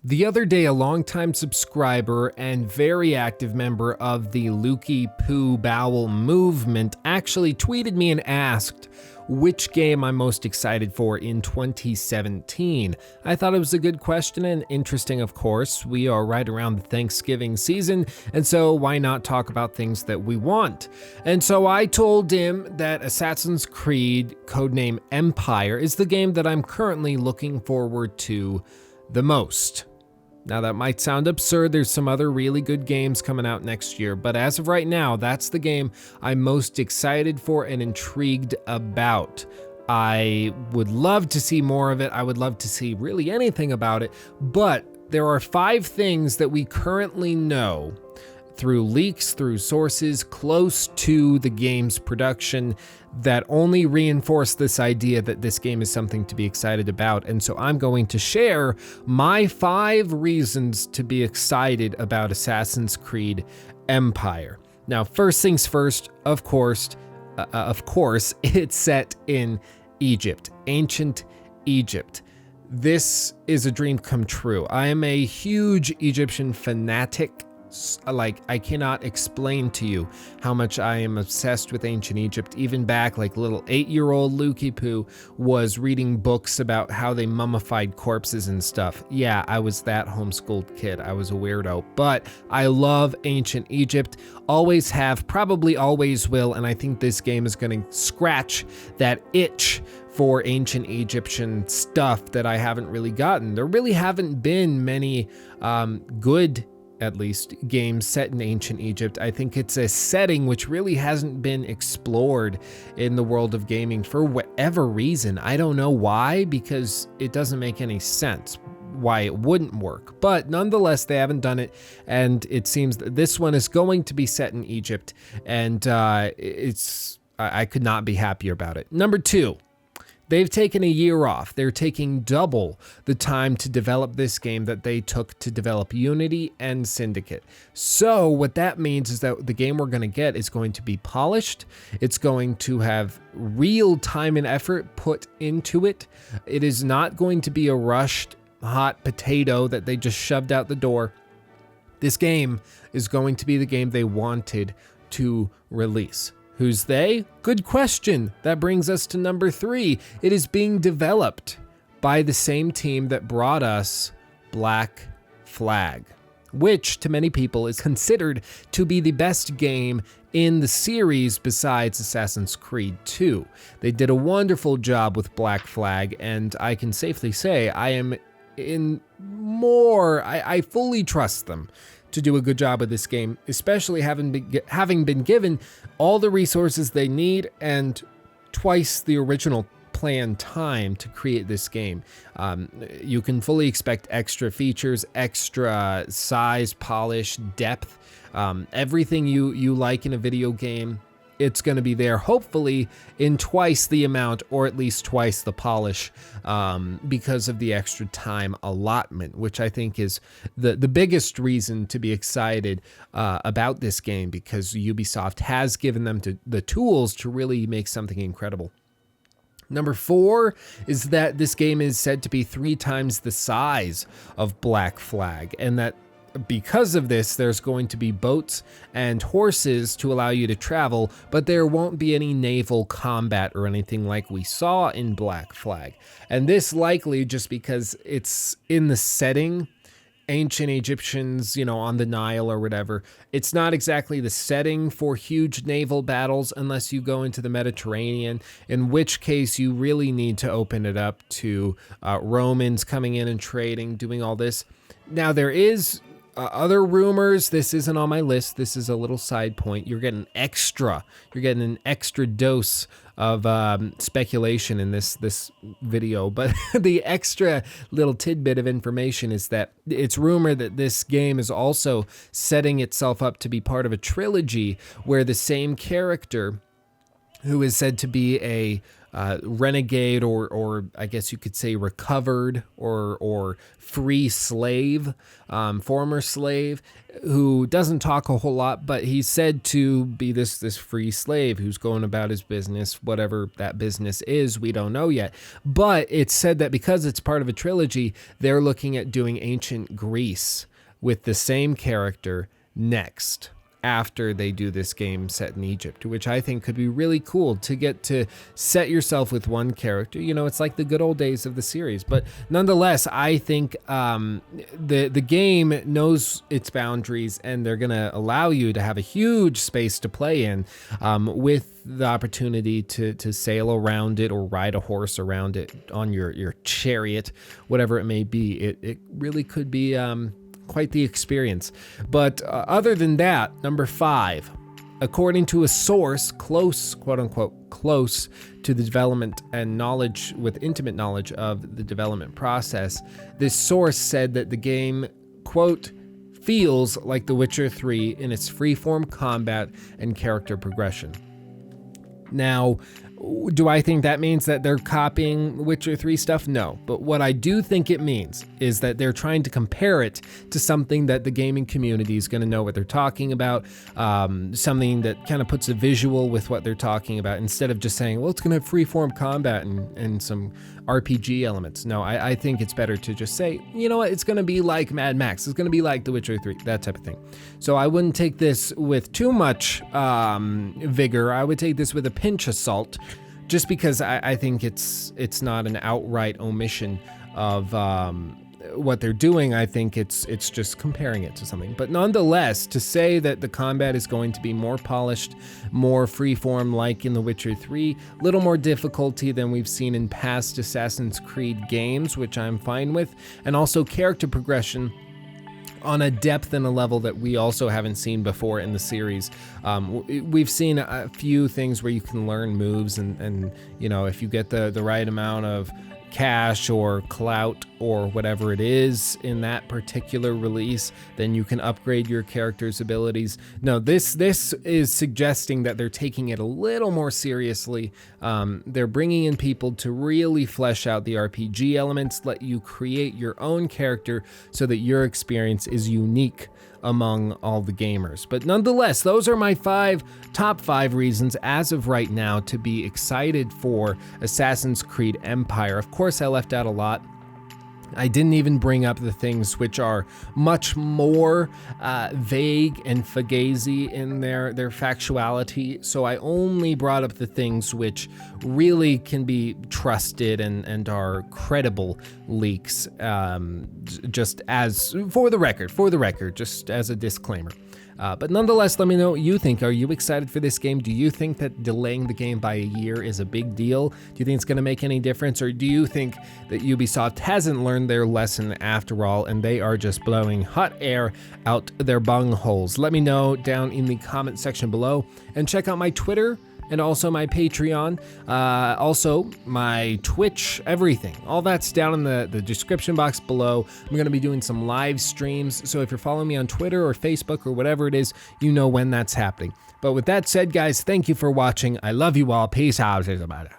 The other day, a longtime subscriber and very active member of the Lukey Poo Bowel movement actually tweeted me and asked which game I'm most excited for in 2017. I thought it was a good question and interesting, of course. We are right around the Thanksgiving season, and so why not talk about things that we want? And so I told him that Assassin's Creed, codename Empire, is the game that I'm currently looking forward to the most. Now that might sound absurd, there's some other really good games coming out next year, but as of right now, that's the game I'm most excited for and intrigued about. I would love to see more of it. I would love to see really anything about it, but there are 5 things that we currently know through leaks, through sources close to the game's production that only reinforce this idea that this game is something to be excited about. And so I'm going to share my 5 reasons to be excited about Assassin's Creed Empire. Now, first things first, of course, it's set in Egypt, ancient Egypt. This is a dream come true. I am a huge Egyptian fanatic. I cannot explain to you how much I am obsessed with ancient Egypt. Even back, little 8-year-old Lukey Poo was reading books about how they mummified corpses and stuff. Yeah, I was that homeschooled kid. I was a weirdo, but I love ancient Egypt. Always have, probably always will, and I think this game is going to scratch that itch for ancient Egyptian stuff that I haven't really gotten. There really haven't been many good, at least, games set in ancient Egypt. I think it's a setting which really hasn't been explored in the world of gaming for whatever reason. I don't know why, because it doesn't make any sense why it wouldn't work. But nonetheless, they haven't done it, and it seems that this one is going to be set in Egypt, and I could not be happier about it. Number 2. They've taken a year off. They're taking double the time to develop this game that they took to develop Unity and Syndicate. So what that means is that the game we're going to get is going to be polished. It's going to have real time and effort put into it. It is not going to be a rushed hot potato that they just shoved out the door. This game is going to be the game they wanted to release. Who's they? Good question. That brings us to number 3. It is being developed by the same team that brought us Black Flag, which to many people is considered to be the best game in the series besides Assassin's Creed 2. They did a wonderful job with Black Flag, and I can safely say I fully trust them to do a good job of this game, especially having been given all the resources they need and twice the original planned time to create this game. You can fully expect extra features, extra size, polish, depth, everything you like in a video game. It's going to be there, hopefully, in twice the amount, or at least twice the polish, because of the extra time allotment, which I think is the biggest reason to be excited about this game, because Ubisoft has given them the tools to really make something incredible. Number 4 is that this game is said to be 3 times the size of Black Flag, and that because of this, there's going to be boats and horses to allow you to travel, but there won't be any naval combat or anything like we saw in Black Flag. And this likely just because it's in the setting, ancient Egyptians, on the Nile or whatever. It's not exactly the setting for huge naval battles unless you go into the Mediterranean, in which case you really need to open it up to Romans coming in and trading, doing all this. Now, there is other rumors. This isn't on my list. This is a little side point. You're getting an extra dose of speculation in this video, but the extra little tidbit of information is that it's rumored that this game is also setting itself up to be part of a trilogy where the same character, who is said to be a renegade, or I guess you could say recovered or free slave, former slave, who doesn't talk a whole lot, but he's said to be this free slave who's going about his business, whatever that business is, we don't know yet. But it's said that because it's part of a trilogy, they're looking at doing ancient Greece with the same character next, after they do this game set in Egypt, which I think could be really cool to get to set yourself with one character. You know, it's like the good old days of the series. But nonetheless, I think the game knows its boundaries, and they're going to allow you to have a huge space to play in, with the opportunity to sail around it or ride a horse around it on your chariot, whatever it may be. It really could be quite the experience. But other than that, number 5, according to a source close, quote unquote, close to the development and knowledge, with intimate knowledge of the development process, this source said that the game, quote, feels like The Witcher 3 in its freeform combat and character progression. Now, do I think that means that they're copying Witcher 3 stuff? No. But what I do think it means is that they're trying to compare it to something that the gaming community is going to know what they're talking about, something that kind of puts a visual with what they're talking about, instead of just saying, well, it's going to have freeform combat and some RPG elements. No, I think it's better to just say, you know what, it's going to be like Mad Max. It's going to be like The Witcher 3, that type of thing. So I wouldn't take this with too much vigor. I would take this with a pinch of salt, just because I think it's not an outright omission of what they're doing. I think it's just comparing it to something. But nonetheless, to say that the combat is going to be more polished, more freeform like in The Witcher 3, a little more difficulty than we've seen in past Assassin's Creed games, which I'm fine with, and also character progression on a depth and a level that we also haven't seen before in the series. We've seen a few things where you can learn moves, and you know, if you get the right amount of cash or clout or whatever it is in that particular release, then you can upgrade your character's abilities. No, this is suggesting that they're taking it a little more seriously. They're bringing in people to really flesh out the RPG elements, let you create your own character so that your experience is unique among all the gamers. But nonetheless, those are my top 5 reasons as of right now to be excited for Assassin's Creed Empire. Of course, I left out a lot. I didn't even bring up the things which are much more vague and fugazi in their factuality. So I only brought up the things which really can be trusted and are credible leaks, just as for the record, just as a disclaimer. But nonetheless, let me know what you think. Are you excited for this game? Do you think that delaying the game by a year is a big deal? Do you think it's going to make any difference? Or do you think that Ubisoft hasn't learned their lesson after all, and they are just blowing hot air out their bungholes? Let me know down in the comment section below, and check out my Twitter and also my Patreon, also my Twitch, everything. All that's down in the description box below. I'm going to be doing some live streams, so if you're following me on Twitter or Facebook or whatever it is, you know when that's happening. But with that said, guys, thank you for watching. I love you all. Peace out, everybody.